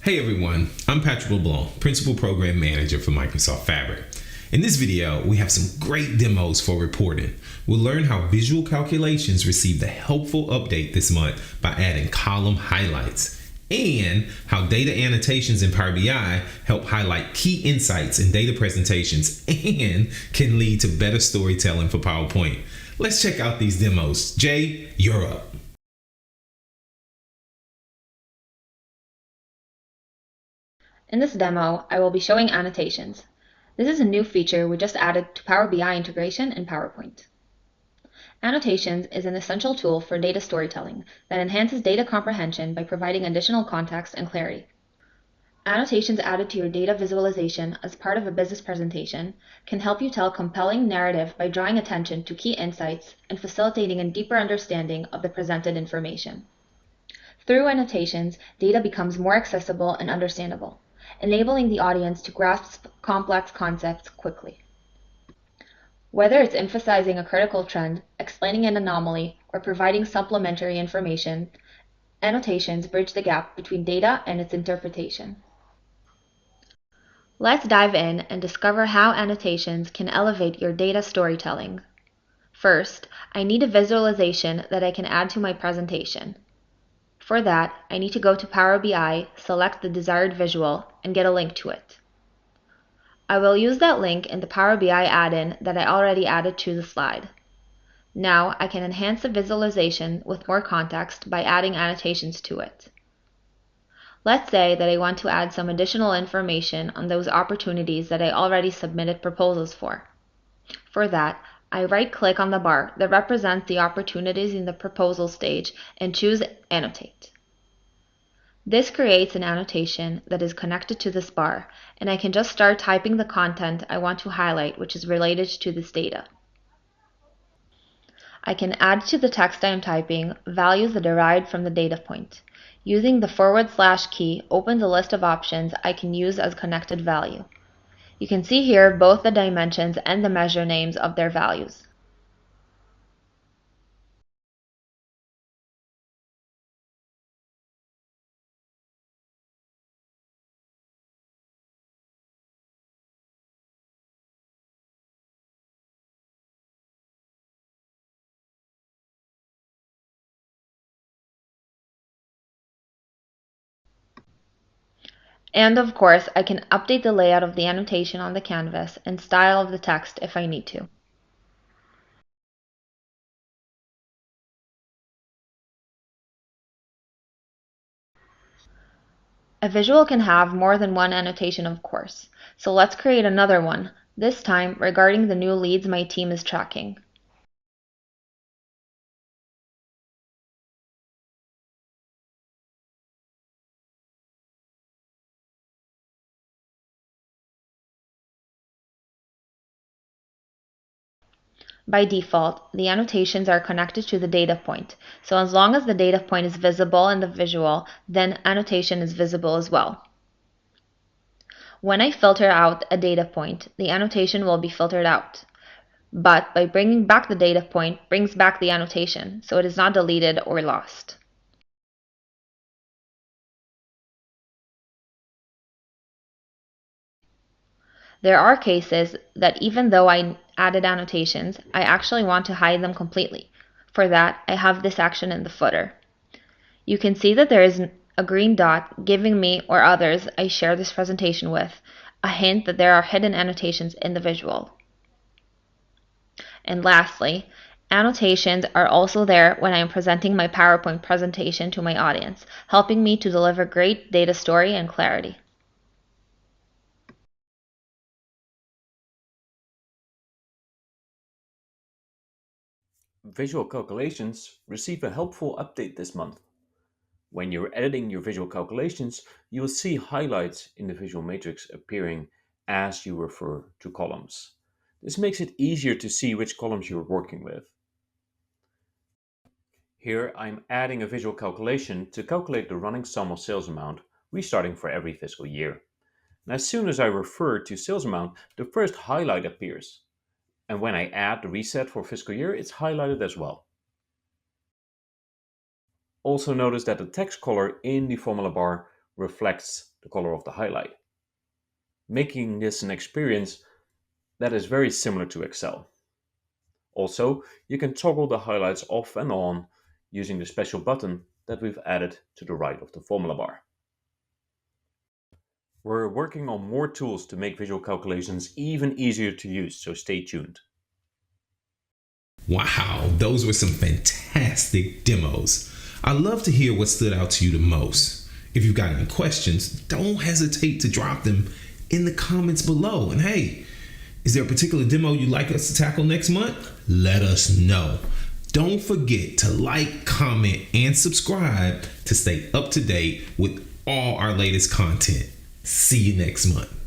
Hey everyone, I'm Patrick LeBlanc, Principal Program Manager for Microsoft Fabric. In this video, we have some great demos for reporting. We'll learn how visual calculations received a helpful update this month by adding column highlights, and how data annotations in Power BI help highlight key insights in data presentations and can lead to better storytelling for PowerPoint. Let's check out these demos. Jay, you're up. In this demo, I will be showing annotations. This is a new feature we just added to Power BI integration in PowerPoint. Annotations is an essential tool for data storytelling that enhances data comprehension by providing additional context and clarity. Annotations added to your data visualization as part of a business presentation can help you tell a compelling narrative by drawing attention to key insights and facilitating a deeper understanding of the presented information. Through annotations, data becomes more accessible and understandable, enabling the audience to grasp complex concepts quickly. Whether it's emphasizing a critical trend, explaining an anomaly, or providing supplementary information, annotations bridge the gap between data and its interpretation. Let's dive in and discover how annotations can elevate your data storytelling. First, I need a visualization that I can add to my presentation. For that, I need to go to Power BI, select the desired visual, and get a link to it. I will use that link in the Power BI add-in that I already added to the slide. Now I can enhance the visualization with more context by adding annotations to it. Let's say that I want to add some additional information on those opportunities that I already submitted proposals for. For that, I right-click on the bar that represents the opportunities in the proposal stage and choose Annotate. This creates an annotation that is connected to this bar, and I can just start typing the content I want to highlight, which is related to this data. I can add to the text I am typing values that derived from the data point. Using the / key opens a list of options I can use as connected value. You can see here both the dimensions and the measure names of their values. And of course, I can update the layout of the annotation on the canvas and style of the text if I need to. A visual can have more than one annotation, of course, so let's create another one, this time regarding the new leads my team is tracking. By default, the annotations are connected to the data point, so as long as the data point is visible in the visual, then annotation is visible as well. When I filter out a data point, the annotation will be filtered out. But by bringing back the data point brings back the annotation, so it is not deleted or lost. There are cases that even though I added annotations, I actually want to hide them completely. For that, I have this action in the footer. You can see that there is a green dot giving me or others I share this presentation with a hint that there are hidden annotations in the visual. And lastly, annotations are also there when I am presenting my PowerPoint presentation to my audience, helping me to deliver great data story and clarity. Visual calculations receive a helpful update this month. When you're editing your visual calculations, you will see highlights in the visual matrix appearing as you refer to columns. This makes it easier to see which columns you're working with. Here I'm adding a visual calculation to calculate the running sum of sales amount restarting for every fiscal year. And as soon as I refer to sales amount, the first highlight appears. And when I add the reset for fiscal year, it's highlighted as well. Also notice that the text color in the formula bar reflects the color of the highlight, making this an experience that is very similar to Excel. Also, you can toggle the highlights off and on using the special button that we've added to the right of the formula bar. We're working on more tools to make visual calculations even easier to use, so stay tuned. Wow, those were some fantastic demos. I'd love to hear what stood out to you the most. If you've got any questions, don't hesitate to drop them in the comments below. And hey, is there a particular demo you'd like us to tackle next month? Let us know. Don't forget to like, comment, and subscribe to stay up to date with all our latest content. See you next month.